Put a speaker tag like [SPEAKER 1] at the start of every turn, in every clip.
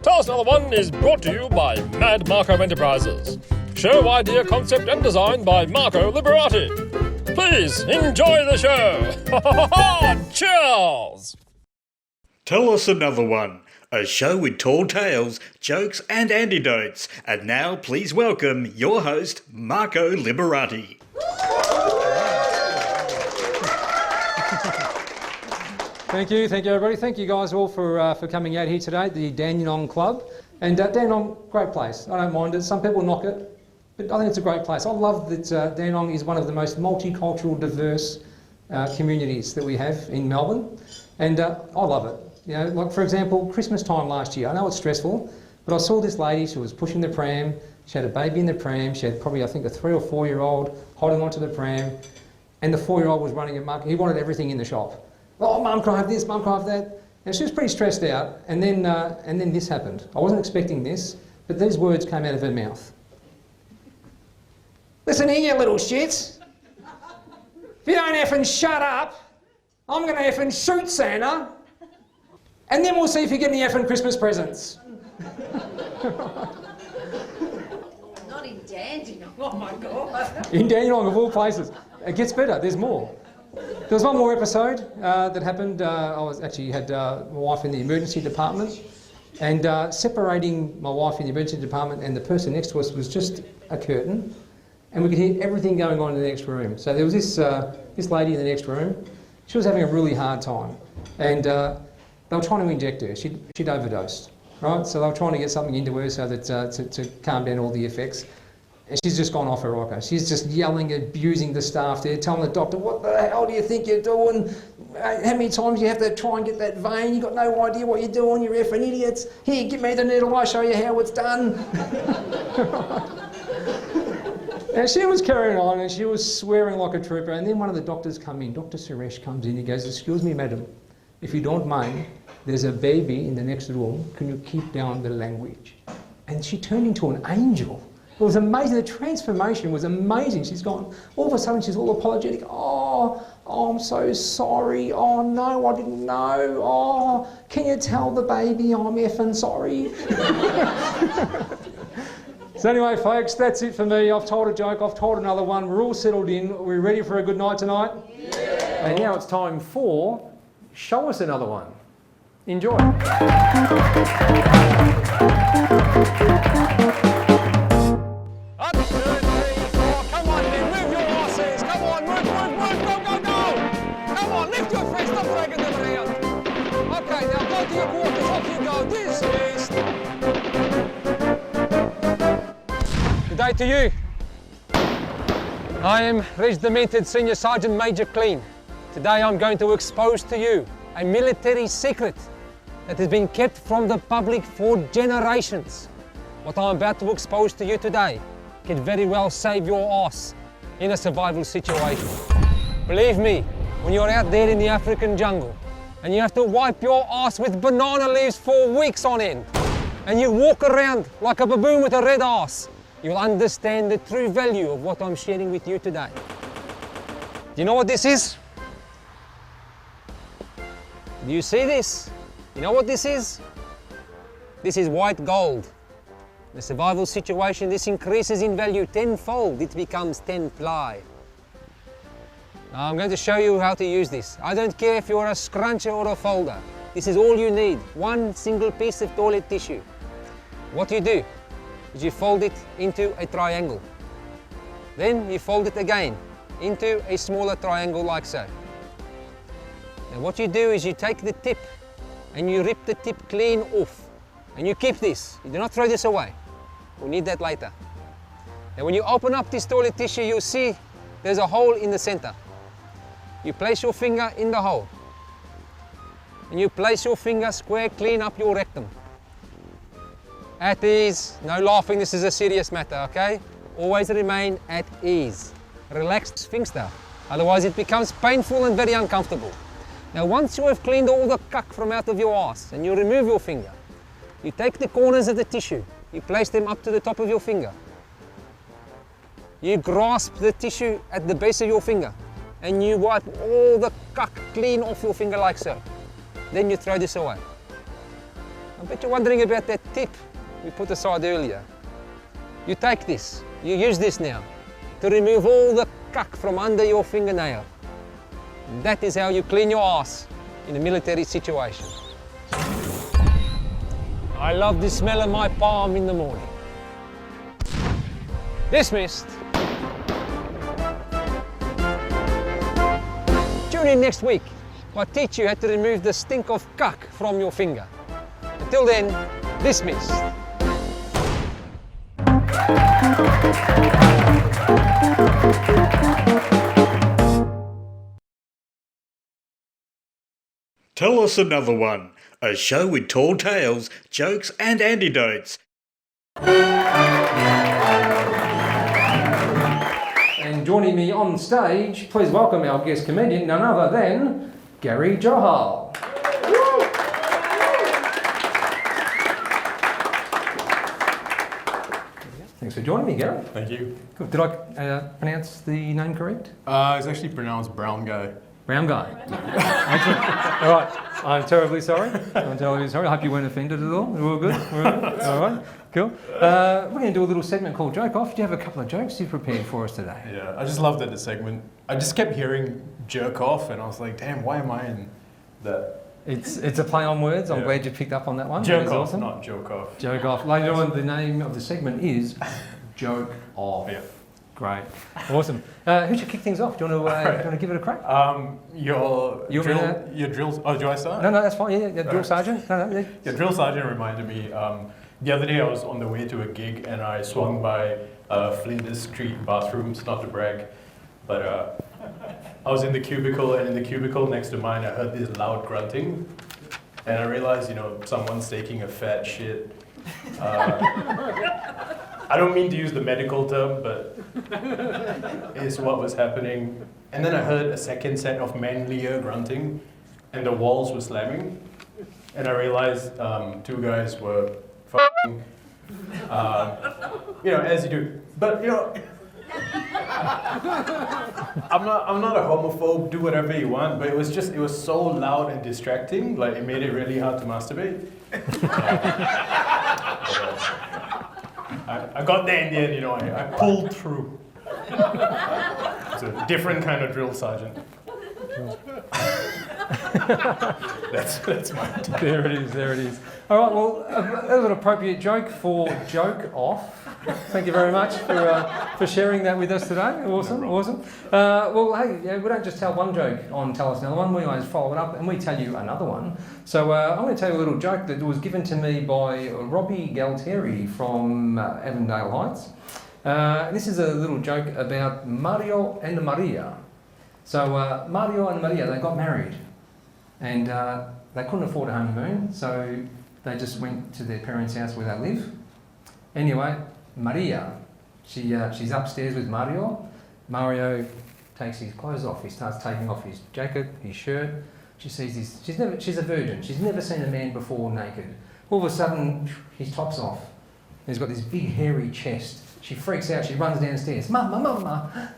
[SPEAKER 1] Tell Us Another One is brought to you by Mad Marco Enterprises. Show idea, concept and design by Marco Liberati. Please enjoy the show. Cheers!
[SPEAKER 2] Tell Us Another One, a show with tall tales, jokes and antidotes. And now please welcome your host, Marco Liberati.
[SPEAKER 3] Thank you everybody. Thank you guys all for coming out here today, the Dandenong Club. And Dandenong, great place. I don't mind it. Some people knock it, but I think it's a great place. I love that Dandenong is one of the most multicultural, diverse communities that we have in Melbourne. And I love it. You know, like for example, Christmas time last year. I know it's stressful, but I saw this lady, she was pushing the pram. She had a baby in the pram. She had probably, I think, a 3 or 4 year old holding onto the pram. And the 4-year-old was running amok. He wanted everything in the shop. Oh, Mum, can I have this? Mum, can I have that? And she was pretty stressed out. And then this happened. I wasn't expecting this, but these words came out of her mouth. Listen here, you little shits. If you don't effing shut up, I'm going to effing shoot Santa. And then we'll see if you get any effing Christmas presents.
[SPEAKER 4] Not in Dandenong, oh my God.
[SPEAKER 3] In Dandenong, of all places. It gets better, there's more. There was one more episode that happened. I had my wife in the emergency department, and separating my wife in the emergency department and the person next to us was just a curtain, and we could hear everything going on in the next room. So there was this lady in the next room. She was having a really hard time, and they were trying to inject her. She'd overdosed, right? So they were trying to get something into her so that to calm down all the effects. And she's just gone off her rocker. She's just yelling, abusing the staff there, telling the doctor, what the hell do you think you're doing? How many times you have to try and get that vein? You've got no idea what you're doing, you're effing idiots. Here, give me the needle, I'll show you how it's done. And she was carrying on and she was swearing like a trooper. And then one of the doctors come in, Dr. Suresh comes in, he goes, excuse me, madam, if you don't mind, there's a baby in the next room, can you keep down the language? And she turned into an angel. It was amazing, the transformation was amazing. She's gone, all of a sudden she's all apologetic. Oh, I'm so sorry. Oh no, I didn't know. Oh, can you tell the baby I'm effing sorry? So anyway, folks, that's it for me. I've told a joke, I've told another one. We're all settled in. We're ready for a good night tonight? Yeah. And now it's time for Show Us Another One. Enjoy. Good day to you. I am Regimented Senior Sergeant Major Clean. Today I'm going to expose to you a military secret that has been kept from the public for generations. What I'm about to expose to you today can very well save your ass in a survival situation. Believe me, when you're out there in the African jungle and you have to wipe your ass with banana leaves for weeks on end, and you walk around like a baboon with a red ass, you'll understand the true value of what I'm sharing with you today. Do you know what this is? Do you see this? You know what this is? This is white gold. In a survival situation, this increases in value tenfold. It becomes 10 ply. Now I'm going to show you how to use this. I don't care if you're a scruncher or a folder. This is all you need. One single piece of toilet tissue. What you do is you fold it into a triangle. Then you fold it again into a smaller triangle like so. Now what you do is you take the tip and you rip the tip clean off. And you keep this. You do not throw this away. We'll need that later. Now when you open up this toilet tissue, you'll see there's a hole in the center. You place your finger in the hole. And you place your finger square clean up your rectum. At ease, no laughing, this is a serious matter, okay? Always remain at ease. Relaxed sphincter, otherwise it becomes painful and very uncomfortable. Now once you have cleaned all the cuck from out of your ass and you remove your finger, you take the corners of the tissue, you place them up to the top of your finger. You grasp the tissue at the base of your finger and you wipe all the cuck clean off your finger like so. Then you throw this away. I bet you're wondering about that tip we put aside earlier. You take this, you use this now to remove all the cuck from under your fingernail. And that is how you clean your ass in a military situation. I love the smell of my palm in the morning. Dismissed. Tune in next week. I'll teach you how to remove the stink of cuck from your finger. Until then, dismissed.
[SPEAKER 2] Tell Us Another One, a show with tall tales, jokes and antidotes.
[SPEAKER 5] And joining me on stage, please welcome our guest comedian, none other than Garry Johal. Thanks for joining me, Garry.
[SPEAKER 6] Thank you.
[SPEAKER 5] Good. Did I pronounce the name correct?
[SPEAKER 6] It's actually pronounced brown guy.
[SPEAKER 5] Brown guy. Excellent. All right. I'm terribly sorry. I'm terribly sorry. I hope you weren't offended at all. We're all good? We're all good? All right. Cool. We're going to do a little segment called Joke Off. Do you have a couple of jokes you prepared for us today?
[SPEAKER 6] Yeah, I just love that the segment. I just kept hearing jerk off, and I was like, damn, why am I in that?
[SPEAKER 5] It's a play on words. I'm
[SPEAKER 6] Yeah.
[SPEAKER 5] glad you picked up on that one.
[SPEAKER 6] Jerk
[SPEAKER 5] That is
[SPEAKER 6] off,
[SPEAKER 5] awesome.
[SPEAKER 6] not joke off.
[SPEAKER 5] Joke Off. Later on, the name of the segment is Joke Off.
[SPEAKER 6] Yeah.
[SPEAKER 5] Great. Awesome. Who should kick things off? Do you want to give it a crack?
[SPEAKER 6] Your drill. Oh, do I start?
[SPEAKER 5] No, that's fine. Yeah, drill sergeant. No.
[SPEAKER 6] Your drill sergeant reminded me. The other day I was on the way to a gig and I swung by Flinders Street bathrooms, not to brag, but I was in the cubicle, and in the cubicle next to mine I heard this loud grunting, and I realized, someone's taking a fat shit. I don't mean to use the medical term, but it's what was happening. And then I heard a second set of manlier grunting, and the walls were slamming, and I realized two guys were f***ing, as you do. But I'm not a homophobe. Do whatever you want. But it was so loud and distracting. Like it made it really hard to masturbate. I got there in the end. I pulled through. It's a different kind of drill sergeant. That's my take.
[SPEAKER 5] There it is. All right, well, that was an appropriate joke for Joke Off. Thank you very much for sharing that with us today. Awesome. Well, hey, we don't just tell one joke on Tell Us Another One. We always follow it up and we tell you another one. So I'm going to tell you a little joke that was given to me by Robbie Galtieri from Avondale Heights. This is a little joke about Mario and Maria. So Mario and Maria, they got married, and they couldn't afford a honeymoon, so they just went to their parents' house where they live. Anyway, Maria, she's upstairs with Mario. Mario takes his clothes off. He starts taking off his jacket, his shirt. She sees this. She's a virgin. She's never seen a man before naked. All of a sudden, his top's off. He's got this big hairy chest. She freaks out. She runs downstairs. Mama.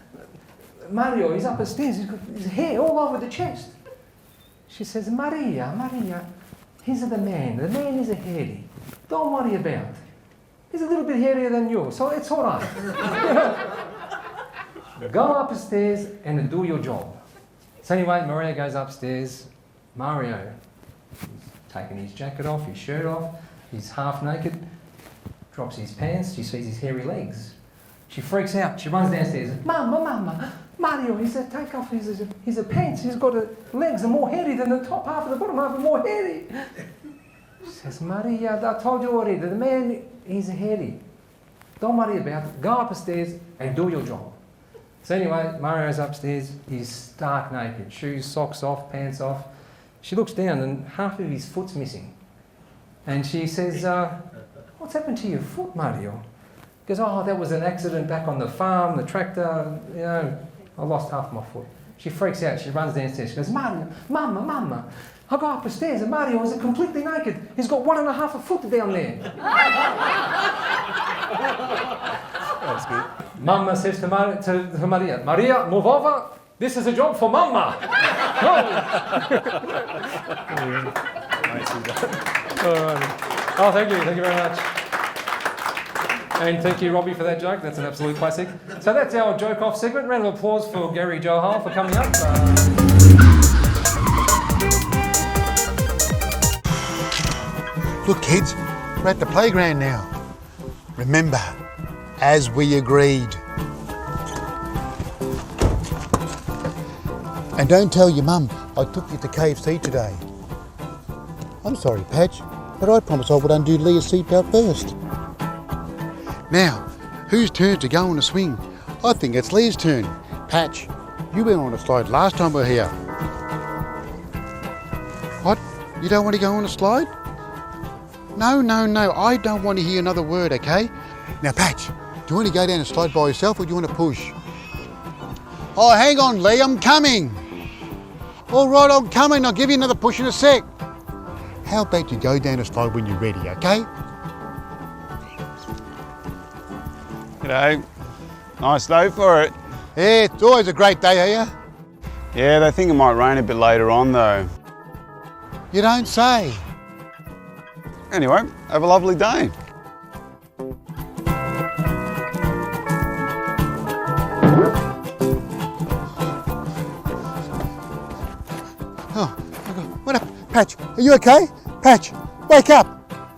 [SPEAKER 5] Mario, he's up the stairs, he's got his hair all over the chest. She says, Maria, he's the man is a hairy. Don't worry about it. He's a little bit hairier than you, so it's all right. Go upstairs and do your job. So anyway, Maria goes upstairs. Mario, he's taken his jacket off, his shirt off, he's half naked, drops his pants, she sees his hairy legs. She freaks out, she runs downstairs. Mama, Mario, he said, take off his pants. He's got legs are more hairy than the top half, and the bottom half are more hairy. She says, Maria, I told you already, the man is hairy. Don't worry about it. Go upstairs and do your job. So anyway, Mario's upstairs. He's stark naked. Shoes, socks off, pants off. She looks down and half of his foot's missing. And she says, what's happened to your foot, Mario? He goes, oh, that was an accident back on the farm, the tractor, I lost half my foot. She freaks out. She runs downstairs. She goes, Mario, Mama. I go up the stairs and Mario is completely naked. He's got 1.5 a foot down there. That's good. Mama says to Maria, Maria, move over. This is a job for Mama. No. Oh, thank you very much. And thank you, Robbie, for that joke. That's an absolute classic. So that's our joke off segment. Round of applause for Garry Johal for coming up.
[SPEAKER 7] Look, kids, we're at the playground now. Remember, as we agreed. And don't tell your mum I took you to KFC today. I'm sorry, Patch, but I promised I would undo Leah's seatbelt first. Now, whose turn to go on a swing? I think it's Leah's turn. Patch, you went on a slide last time we were here. What? You don't want to go on a slide? No, I don't want to hear another word, okay? Now, Patch, do you want to go down and slide by yourself or do you want to push? Oh, hang on, Lee, I'm coming. All right, I'm coming. I'll give you another push in a sec. How about you go down a slide when you're ready, okay?
[SPEAKER 8] G'day. Nice day for it.
[SPEAKER 7] Yeah, it's always a great day, are you?
[SPEAKER 8] Yeah, they think it might rain a bit later on though.
[SPEAKER 7] You don't say.
[SPEAKER 8] Anyway, have a lovely day.
[SPEAKER 7] Oh, what up, Patch? Are you okay? Patch, wake up.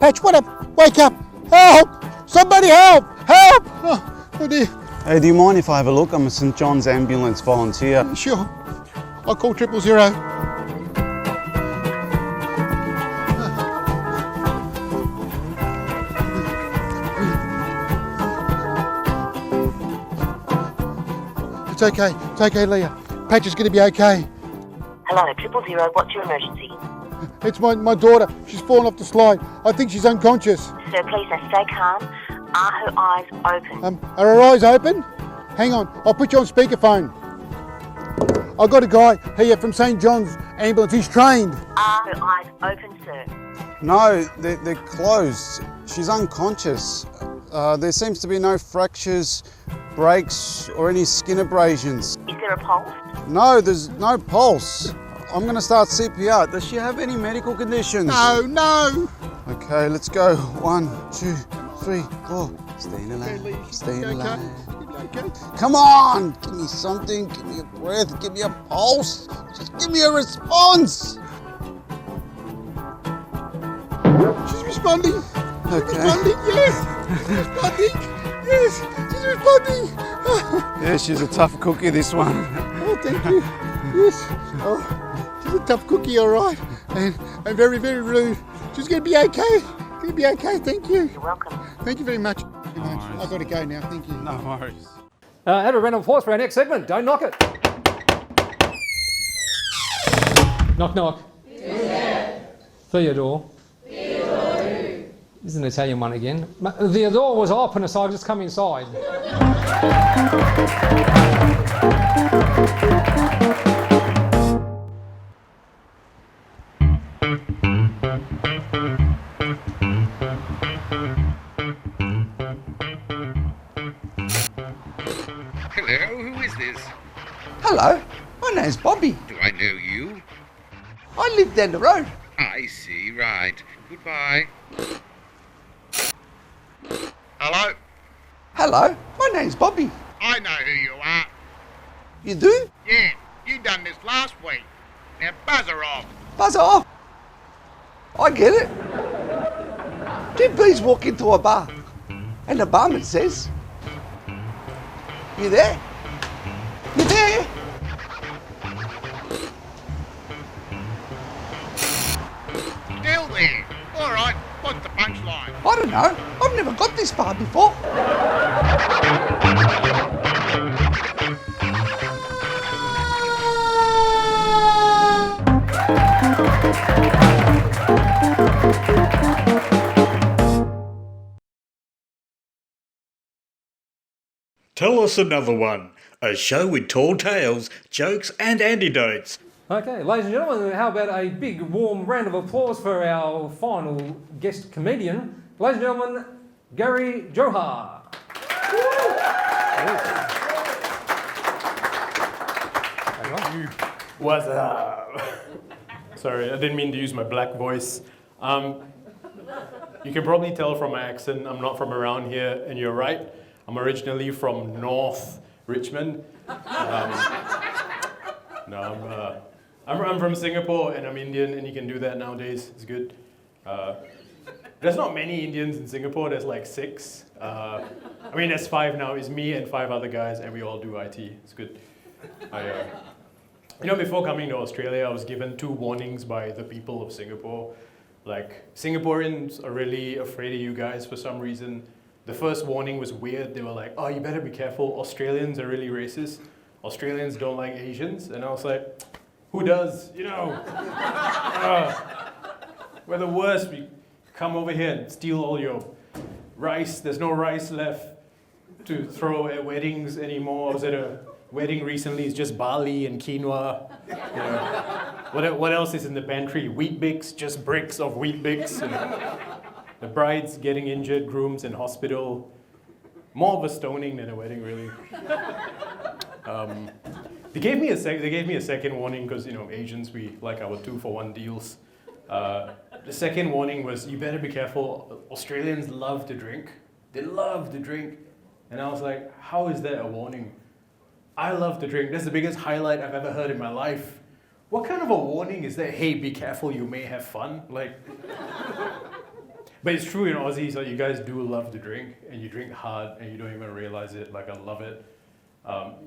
[SPEAKER 7] Patch, what up? Wake up. Help! Somebody help! Help! Oh dear.
[SPEAKER 8] Hey, do you mind if I have a look? I'm a St John's ambulance volunteer.
[SPEAKER 7] Sure. I'll call 000. It's okay, Leah. Patch is going to be okay.
[SPEAKER 9] Hello, 000, what's your emergency?
[SPEAKER 7] It's my daughter. She's fallen off the slide. I think she's unconscious.
[SPEAKER 9] Sir, please now stay calm. Are her eyes open?
[SPEAKER 7] Are her eyes open? Hang on, I'll put you on speakerphone. I've got a guy here from St John's ambulance. He's trained.
[SPEAKER 9] Are her eyes open, sir?
[SPEAKER 8] No, they're closed. She's unconscious. There seems to be no fractures, breaks, or any skin abrasions.
[SPEAKER 9] Is there a pulse?
[SPEAKER 8] No, there's no pulse. I'm going to start CPR. Does she have any medical conditions?
[SPEAKER 7] No.
[SPEAKER 8] Okay, let's go. 1, 2, 3, 4. Staying alive. Staying alive.
[SPEAKER 7] Okay.
[SPEAKER 8] Come on! Give me something. Give me a breath. Give me a pulse. Just give me a response.
[SPEAKER 7] She's responding.
[SPEAKER 8] Okay.
[SPEAKER 7] Responding, yes. She's responding. Yes, she's responding.
[SPEAKER 8] Yeah, she's a tough cookie, this one.
[SPEAKER 7] Oh, thank you. Yes. Oh, she's a tough cookie, all right. And very, very rude. She's going to be okay. Going to be okay, thank you.
[SPEAKER 9] You're welcome.
[SPEAKER 7] Thank you very much. I've got to go now, thank you.
[SPEAKER 8] No worries.
[SPEAKER 5] Have a round of applause for our next segment. Don't knock it. Knock, knock. Theodore. This is an Italian one again. The door was open, so I just come inside.
[SPEAKER 10] Hello, who is this?
[SPEAKER 11] Hello, my name's Bobby.
[SPEAKER 10] Do I know you?
[SPEAKER 11] I live down the road.
[SPEAKER 10] I see, right. Goodbye. Hello?
[SPEAKER 11] Hello, my name's Bobby.
[SPEAKER 10] I know who you are.
[SPEAKER 11] You do?
[SPEAKER 10] Yeah, you done this last week. Now buzzer off.
[SPEAKER 11] Buzz off. I get it. Two bees walk into a bar and the barman says, "You there? You there?"
[SPEAKER 10] Still there. All right, what's the punchline?
[SPEAKER 11] I don't know. I've never got this far before.
[SPEAKER 2] Tell us another one. A show with tall tales, jokes and antidotes.
[SPEAKER 5] Okay, ladies and gentlemen, how about a big warm round of applause for our final guest comedian, ladies and gentlemen, Garry Johal.
[SPEAKER 6] What's up? Sorry, I didn't mean to use my black voice. You can probably tell from my accent I'm not from around here, and you're right. I'm originally from North Richmond. I'm from Singapore, and I'm Indian, and you can do that nowadays. It's good. There's not many Indians in Singapore. There's like 6. I mean, there's 5 now. It's me and 5 other guys, and we all do IT. It's good. Before coming to Australia, I was given 2 warnings by the people of Singapore. Like, Singaporeans are really afraid of you guys for some reason. The first warning was weird. They were like, oh, you better be careful. Australians are really racist. Australians don't like Asians. And I was like, who does? We're the worst. We come over here and steal all your rice. There's no rice left to throw at weddings anymore. I was at a wedding recently. It's just barley and quinoa. What else is in the pantry? Wheat Bix, just bricks of Wheat Bix. The bride's getting injured, grooms in hospital. More of a stoning than a wedding, really. They gave me a second warning because Asians, we like our 2-for-1 deals. The second warning was, you better be careful. Australians love to drink. They love to drink. And I was like, how is that a warning? I love to drink. That's the biggest highlight I've ever heard in my life. What kind of a warning is that? Hey, be careful, you may have fun. But it's true in Aussies, you guys do love to drink, and you drink hard, and you don't even realize it. I love it.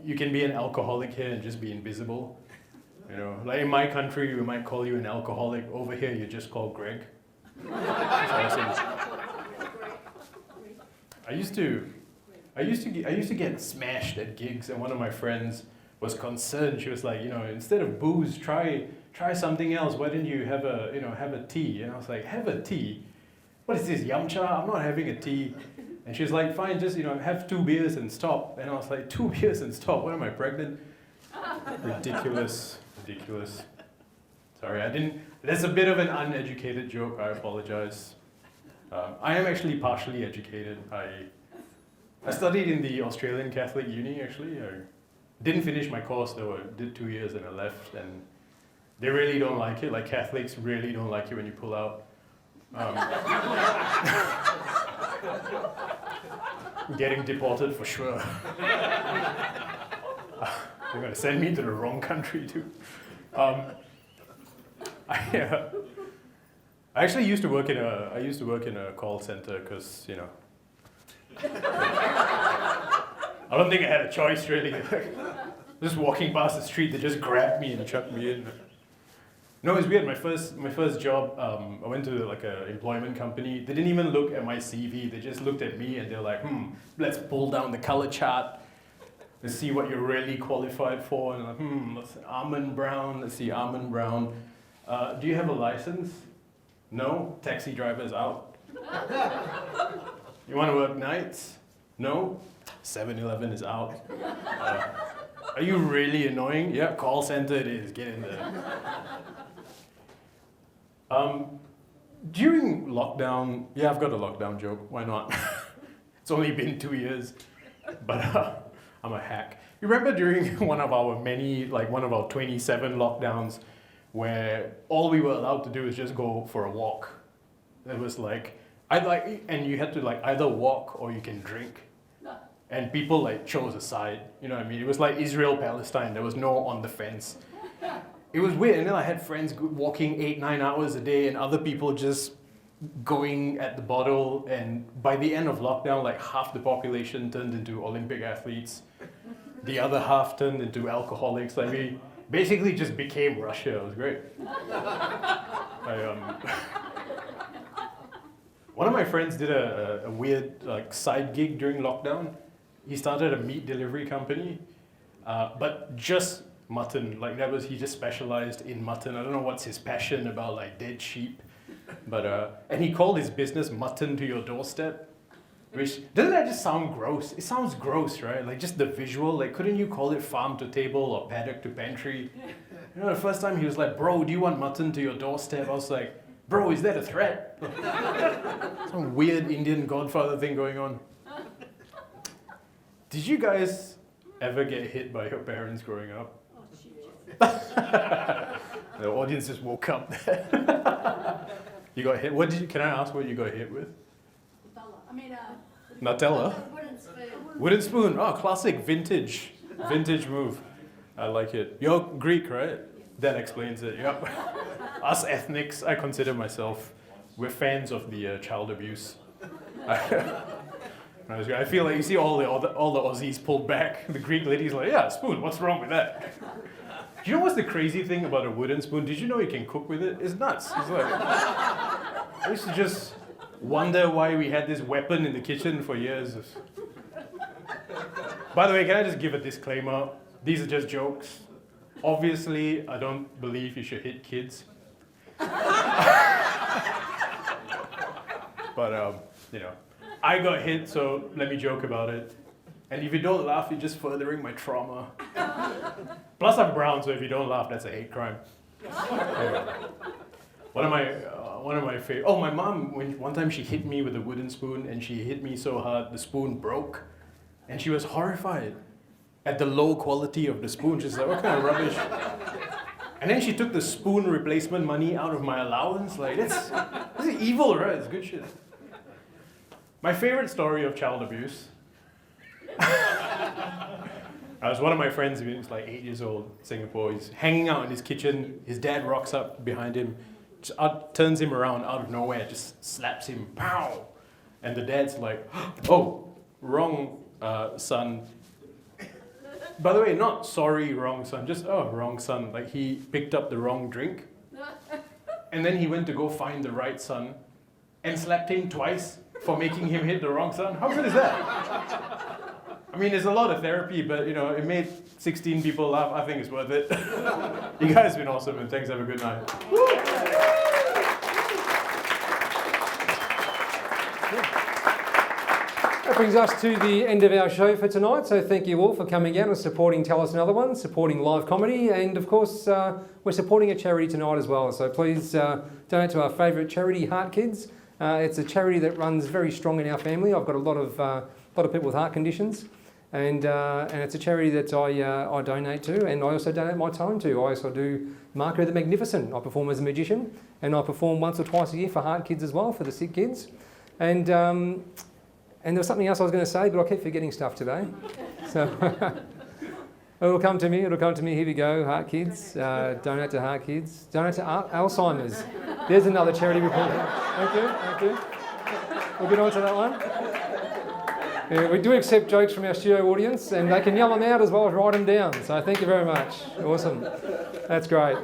[SPEAKER 6] You can be an alcoholic here and just be invisible. In my country, we might call you an alcoholic. Over here, you're just called Greg. That's awesome. I used to get smashed at gigs, and one of my friends was concerned. She was like, instead of booze, try something else. Why didn't you have a tea? And I was like, have a tea? What is this, yum cha? I'm not having a tea. And she was like, fine, just have 2 beers and stop. And I was like, 2 beers and stop? What am I, pregnant? Ridiculous. Sorry, I didn't. That's a bit of an uneducated joke. I apologize. I am actually partially educated. I studied in the Australian Catholic uni, actually. I didn't finish my course, though. I did 2 years and I left. And they really don't like it. Catholics really don't like it when you pull out. Getting deported for sure. They're going to send me to the wrong country, too. I actually used to work in a call center because I don't think I had a choice, really. Just walking past the street, they just grabbed me and chucked me in. No, it's weird. My first job, I went to an employment company. They didn't even look at my CV. They just looked at me and they're like, let's pull down the color chart. Let's see what you're really qualified for. And I'm like, let's almond brown. Let's see, almond brown. Do you have a license? No. Taxi driver's out. You want to work nights? No. 7-Eleven is out. Are you really annoying? Yeah, call center it is. Get in there. During lockdown, yeah, I've got a lockdown joke. Why not? It's only been 2 years, but I'm a hack. You remember during one of our 27 lockdowns, where all we were allowed to do is just go for a walk. It was and you had to either walk or you can drink. And people chose a side, you know what I mean? It was like Israel-Palestine, there was no on the fence. It was weird, and then I had friends walking 8-9 hours a day and other people just going at the bottle, and by the end of lockdown, half the population turned into Olympic athletes. The other half turned into alcoholics. We basically just became Russia. It was great. One of my friends did a weird side gig during lockdown. He started a meat delivery company, but just mutton. He just specialized in mutton. I don't know what's his passion about dead sheep, but and he called his business Mutton to Your Doorstep. Which doesn't that just sound gross? It sounds gross, right? Just the visual. Couldn't you call it farm to table or paddock to pantry? The first time he was like, "Bro, do you want mutton to your doorstep?" I was like, "Bro, is that a threat?" Some weird Indian Godfather thing going on. Did you guys ever get hit by your parents growing up? The audience just woke up. You got hit. What did you? Can I ask what you got hit with? Nutella. Wooden spoon. Oh, classic vintage move. I like it. You're Greek, right? That explains it. Yep. Us ethnics, I consider myself, we're fans of the child abuse. I feel like you see all the Aussies pulled back. The Greek lady's like, yeah, spoon. What's wrong with that? Do you know what's the crazy thing about a wooden spoon? Did you know you can cook with it? It's nuts. It's like I used to just wonder why we had this weapon in the kitchen for years. By the way, can I just give a disclaimer? These are just jokes. Obviously, I don't believe you should hit kids. But, I got hit, so let me joke about it. And if you don't laugh, you're just furthering my trauma. Plus, I'm brown, so if you don't laugh, that's a hate crime. Anyway. One of my favorite. Oh, my mom. One time she hit me with a wooden spoon, and she hit me so hard the spoon broke, and she was horrified at the low quality of the spoon. She's like, "What kind of rubbish?" And then she took the spoon replacement money out of my allowance. Like, this is evil, right? It's good shit. My favorite story of child abuse. I was one of my friends, he was like 8 years old, Singapore. He's hanging out in his kitchen. His dad rocks up behind him, just turns him around out of nowhere, just slaps him, pow! And the dad's like, "Oh, wrong son." By the way, not sorry, wrong son, just, oh, wrong son. Like, he picked up the wrong drink. And then he went to go find the right son and slapped him twice for making him hit the wrong son. How good is that? I mean, there's a lot of therapy, but, it made 16 people laugh. I think it's worth it. You guys have been awesome, and thanks. Have a good night.
[SPEAKER 5] That brings us to the end of our show for tonight. So thank you all for coming out and supporting Tell Us Another One, supporting live comedy, and of course we're supporting a charity tonight as well. So please donate to our favourite charity, Heart Kids. It's a charity that runs very strong in our family. I've got a lot of people with heart conditions, and it's a charity that I donate to, and I also donate my time to. I also do Marco the Magnificent. I perform as a magician, and I perform once or twice a year for Heart Kids as well, for the sick kids. And there was something else I was going to say, but I keep forgetting stuff today. So it'll come to me. Here we go. Heart Kids. Donate to Heart Kids. Donate to Alzheimer's. There's another charity report. Thank you. We'll get on to that one. Yeah, we do accept jokes from our studio audience, and they can yell them out as well as write them down. So thank you very much. Awesome. That's great.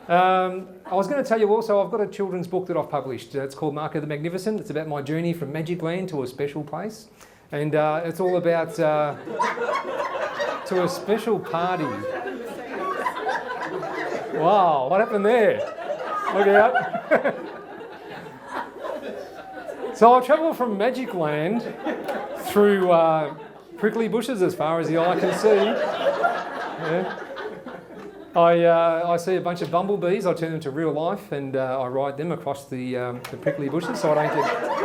[SPEAKER 5] I was going to tell you also, I've got a children's book that I've published. It's called Marco the Magnificent. It's about my journey from Magic Land to a special place. And it's all about to a special party. Wow, what happened there? Look out. So I'll travel from Magic Land through prickly bushes as far as the eye can see. Yeah. I see a bunch of bumblebees. I turn them to real life, and I ride them across the prickly bushes, so I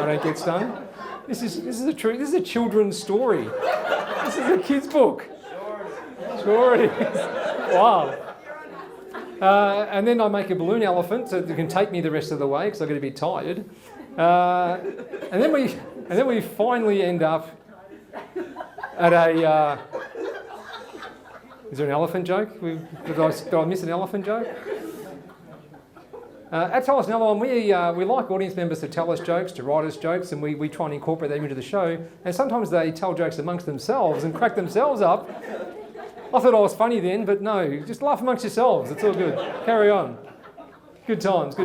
[SPEAKER 5] don't get stung. This is a children's story. This is a kid's book. Sure it is. Wow. And then I make a balloon elephant so that can take me the rest of the way because I get a bit tired. And then we finally end up at a. Is there an elephant joke? Did I miss an elephant joke? At Tell Us Another One, we like audience members to tell us jokes, to write us jokes, and we try and incorporate them into the show. And sometimes they tell jokes amongst themselves and crack themselves up. I thought I was funny then, but no, just laugh amongst yourselves. It's all good. Carry on. Good times.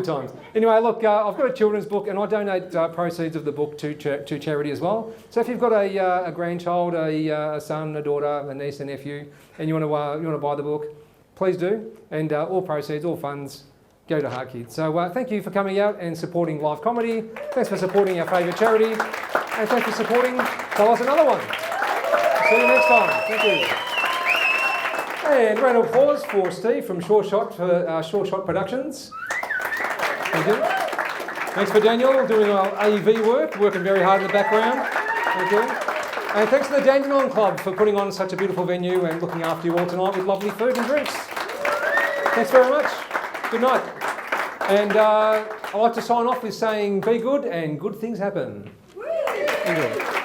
[SPEAKER 5] Anyway, look, I've got a children's book, and I donate proceeds of the book to charity as well. So if you've got a grandchild, a son, a daughter, a niece, a nephew, and you want to buy the book, please do. And all proceeds, all funds, go to Heart Kids. So thank you for coming out and supporting live comedy. Thanks for supporting our favourite charity, and thanks for supporting Tell Us Another One. See you next time. Thank you. And round of applause for Steve from Sure Shot Productions. Thank you. Thanks for Daniel doing our AV work, working very hard in the background. Thank you. And thanks to the Dandenong Club for putting on such a beautiful venue and looking after you all tonight with lovely food and drinks. Thanks very much. Good night. And I'd like to sign off with saying be good and good things happen. Enjoy.